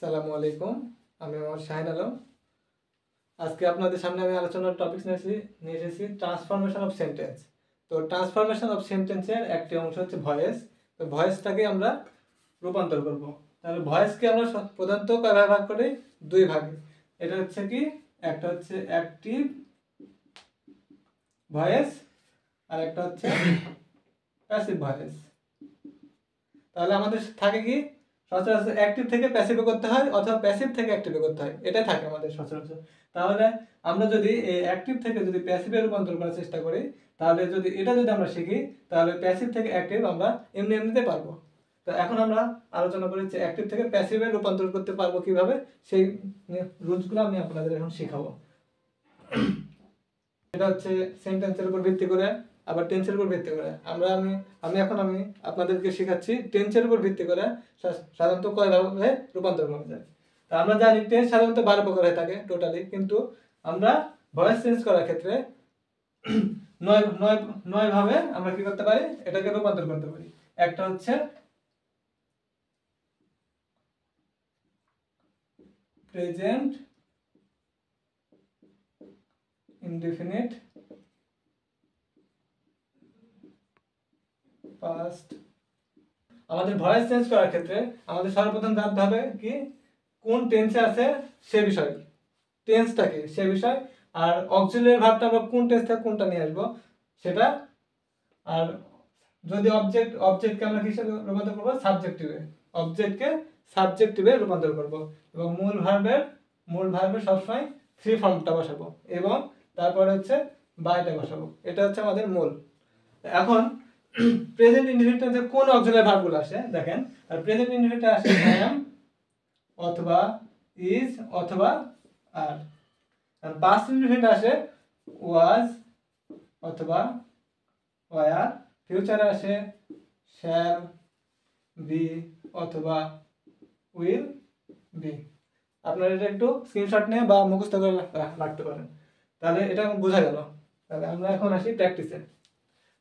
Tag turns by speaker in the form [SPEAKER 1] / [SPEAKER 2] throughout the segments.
[SPEAKER 1] আসসালামু আলাইকুম। আমি আমার শাহিন আলম। আজকে আপনাদের সামনে আমি আলোচনার টপিক নিয়ে এসেছি ট্রান্সফরমেশন অফ সেন্টেন্স। তো ট্রান্সফরমেশন অফ সেন্টেন্সের একটি অংশ হচ্ছে ভয়েস। তো ভয়েসটাকে আমরা রূপান্তর করব। তাহলে ভয়েসকে আমরা প্রধানত কয় ভাগ করি? দুই ভাগে। এটা হচ্ছে কি, একটা হচ্ছে অ্যাক্টিভ ভয়েস আর একটা হচ্ছে প্যাসিভ ভয়েস। তাহলে আমাদের থাকে কি, সচরাচর অ্যাক্টিভ থেকে প্যাসিভে করতে হয় অথবা প্যাসিভ থেকে অ্যাক্টিভে করতে হয়, এটাই থাকে আমাদের সচরাচর। তাহলে আমরা যদি এই অ্যাক্টিভ থেকে যদি প্যাসিভে রূপান্তর করার চেষ্টা করি, তাহলে যদি আমরা শিখি, তাহলে প্যাসিভ থেকে অ্যাক্টিভ আমরা এমনিতে পারবো। তো এখন আমরা আলোচনা করি যে অ্যাক্টিভ থেকে প্যাসিভে রূপান্তর করতে পারবো কিভাবে, সেই রুলসগুলো আমি আপনাদের এখন শেখাবো। এটা হচ্ছে সেন্টেন্সের উপর ভিত্তি করে, আবার টেন্সের উপর ভিত্তি করে। আমি আপনাদেরকে শেখাচ্ছি টেন্সের উপর ভিত্তি করে সাধারণত কয়ভাবে রূপান্তর করা যায়। তা আমরা জানি টেন্স সাধারণত 12 প্রকার হয়ে থাকে টোটালি, কিন্তু আমরা ভয়েস চেঞ্জ করার ক্ষেত্রে নয় ভাবে আমরা কি করতে পারি, এটাকে রূপান্তর করতে পারি। একটা হচ্ছে প্রেজেন্ট ইনডেফিনিট, পাস্ট। আমাদের ভয়েস চেঞ্জ করার ক্ষেত্রে আমাদের সর্বপ্রথম জানতে হবে কি, কোন টেন্সে আছে সে বিষয়, টেন্সটা কি সে বিষয়, আর অক্সিলিয়ারি ভার্বটা আমরা কোন টেন্স থেকে কোনটা নিয়ে আসবো সেটা। আর যদি অবজেক্টকে আমরা কিসে রূপান্তর করবো? সাবজেক্টিভে। অবজেক্টকে সাবজেক্টিভে রূপান্তর করব এবং মূল ভার্বের সবসময় থ্রি ফর্মটা বসাবো এবং তারপরে হচ্ছে বাইটা বসাবো। এটা হচ্ছে আমাদের মূল। এখন প্রেজেন্ট ইনডিফিনিট টেন্সে কোন অক্সিলিয়ারি ভার্বগুলো আসে দেখেন। আর প্রেজেন্ট ইনডিফিনিটে আসে am অথবা is অথবা are। আর পাস্ট ইনডিফিনিটে আসে was অথবা were। ফিউচারে আসে shall be অথবা will be। আপনারা এটা একটু স্ক্রিনশট নিয়ে বা মুখস্থ করে রাখতে পারেন, তাহলে এটা বোঝা গেল। তাহলে আমরা এখন আসি প্র্যাকটিসে।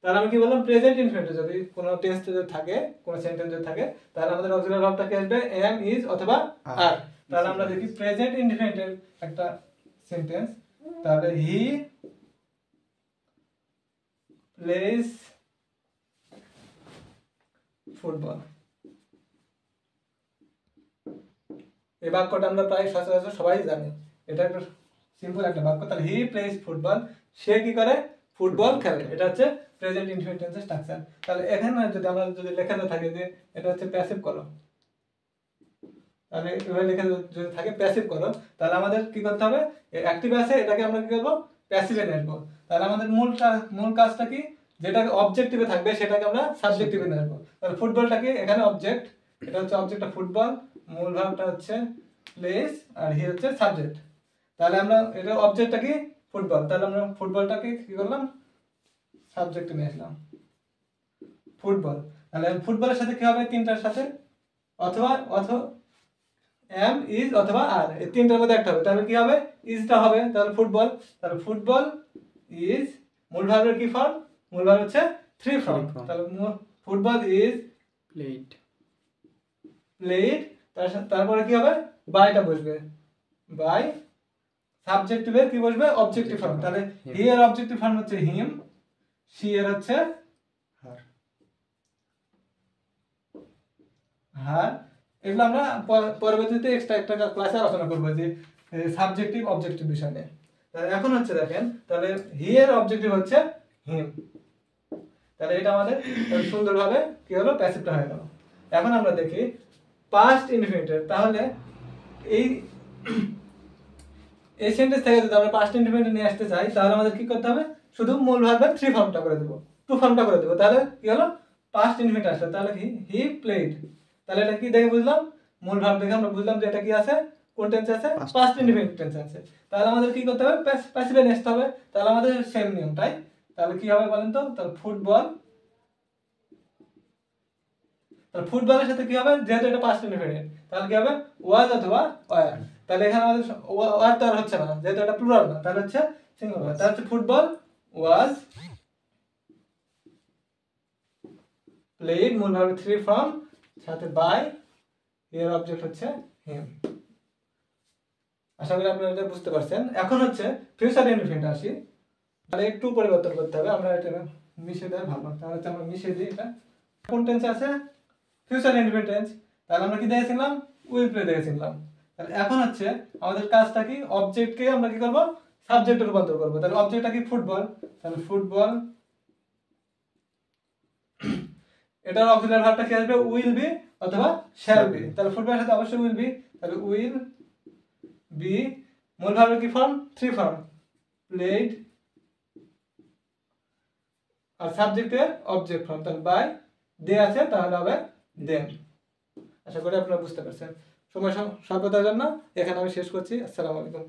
[SPEAKER 1] তাহলে আমি কি বললাম, প্রেজেন্ট ইনফিনিটে যদি কোনো টেন্স যদি থাকে, কোনো সেন্টেন্স যদি থাকে, তাহলে আমাদের অক্সিলিয়ারি ভার্বটা কি আসবে? am, is অথবা are। তাহলে আমরা দেখি প্রেজেন্ট ইনফিনিটের একটা সেন্টেন্স। তাহলে হি প্লেস ফুটবল। এই বাক্যটা আমরা প্রায় সচরাচর সবাই জানি, এটা একটা সিম্পল একটা বাক্য। তাহলে হি প্লেস ফুটবল, সে কি করে? ফুটবল খেলে। এটা হচ্ছে প্রেজেন্ট ইনফিনিট টেন্সের স্ট্রাকচার। তাহলে এখানে যদি আমরা লেখাতে থাকে যে এটা হচ্ছে প্যাসিভ করো, তাহলে এভাবে লেখা যদি থাকে প্যাসিভ করো, তাহলে আমাদের কি করতে হবে? অ্যাক্টিভ আছে, এটাকে আমরা কি করব? প্যাসিভে নিয়ে আসবো। তাহলে আমাদের মূল কাজটা কি, যেটা অবজেক্টিভে থাকবে সেটাকে আমরা সাবজেক্টিভে নিয়ে আসবো। তাহলে ফুটবলটা কি, এখানে অবজেক্ট, এটা হচ্ছে অবজেক্টটা ফুটবল, মূল ভার্বটা হচ্ছে প্লেস আর হি হচ্ছে সাবজেক্ট। তাহলে আমরা এটা অবজেক্টটা কি ফুটবল, তাহলে আমরা ফুটবলটাকে কি করলাম? সাবজেক্টে নিয়ে আসলাম ফুটবল। তাহলে ফুটবলের সাথে কি হবে? তিনটার সাথে অথবা am, is অথবা are, এই তিনটার মধ্যে একটা হবে। তাহলে কি হবে? ইজটা হবে। তাহলে ফুটবল, তাহলে ফুটবল ইজ মূল ভার্বের কি ফর্ম? মূল ভার্ব হচ্ছে থ্রি ফর্ম। তাহলে ফুটবল ইজ প্লেড, তারপরে কি হবে? বাইটা বসবে, বাই সাবজেক্টিভের কি বসবে? Objective form. তাহলে হি এর অবজেক্টিভ ফর্ম হচ্ছে হিম, শি এর হচ্ছে হার। এগুলো আমরা পরবর্তীতে এক্সট্রা একটা ক্লাসে আলোচনা করবো যে সাবজেক্টিভ অবজেক্টিভ বিষয় নিয়ে। তাহলে এখন হচ্ছে দেখেন, তাহলে হি এর অবজেক্টিভ হচ্ছে হিম। তাহলে এটা আমাদের সুন্দরভাবে কি হলো? প্যাসিভটা হয়ে গেল। এখন আমরা দেখি পাস্ট ইনডিফিনিটের। তাহলে এই সেন্টেন্স থেকে যদি আমরা পাস্ট ইনডিফিনিট নিয়ে আসতে চাই, তাহলে আমাদের কি করতে হবে? শুধু মূল ভার্বের থ্রি ফর্মটা করে দেবো, টু ফর্মটা করে দেবো। তাহলে কি হলো? পাস্ট ইনডিফিনিট আসলো। তাহলে হি প্লেড। তাহলে এটা কি দেখে বুঝলাম? মূল ভার্ব দেখে আমরা বুঝলাম যে এটা কি আছে, কোন টেন্সে আছে? পাস্ট ইনডিফিনিট টেন্সে আছে। তাহলে আমাদের কি করতে হবে? প্যাসিভে নিয়ে আসতে হবে। তাহলে আমাদের সেম নিয়ম, তাই? তাহলে কি হবে বলেন তো? তাহলে ফুটবলের সাথে কি হবে? যেহেতু এটা পাস্ট ইনডিফিনিট, তাহলে কি হবে? ওয়াজ অথবা ওয়্যার। তাহলে এখানে আমাদের ওয়ার তো আর হচ্ছে না, যেহেতু এটা প্লুরাল না, তাহলে হচ্ছে সিঙ্গুলার। তাহলে হচ্ছে ফুটবল ওয়াজ প্লেড, মূল ভার্ব থ্রি ফর্ম, সাথে বাই, এর অবজেক্ট হচ্ছে হিম। আশা করি আপনারা এটা বুঝতে পারছেন। এখন হচ্ছে ফিউচার ইনডিফিনিট আসি, তাহলে একটু পরিবর্তন করতে হবে, আমরা এটা মিশিয়ে দেওয়া ভালো। তাহলে হচ্ছে আমরা মিশিয়ে দিই এটা। কোন টেন্সে আছে? Future indefinite tense. তাহলে আমরা কি দেখেছিলাম? উইল প্লে দেখেছিলাম। তাহলে এখন হচ্ছে আমাদের কাজটা কি, অবজেক্টকে আমরা কি করব, সাবজেক্টে রূপান্তর করব। তাহলে অবজেক্টটা কি, ফুটবল। তাহলে ফুটবল, এটার অক্সিলারি ভার্বটা কি আসবে, উইল বি অথবা শ্যাল বি। তাহলে ফুটবলের সাথে অবশ্যই উইল বি। তাহলে উইল বি, মূল ভার্বের কি ফর্ম, থ্রি ফর্ম, প্লেড, আর সাবজেক্টের অবজেক্ট ফর্ম। তাহলে বাই দে আছে, তাহলে হবে দেম। আশা করি আপনারা বুঝতে পারছেন। সময় স্বল্পতার জন্য এখানে আমি শেষ করছি। আসসালামু আলাইকুম।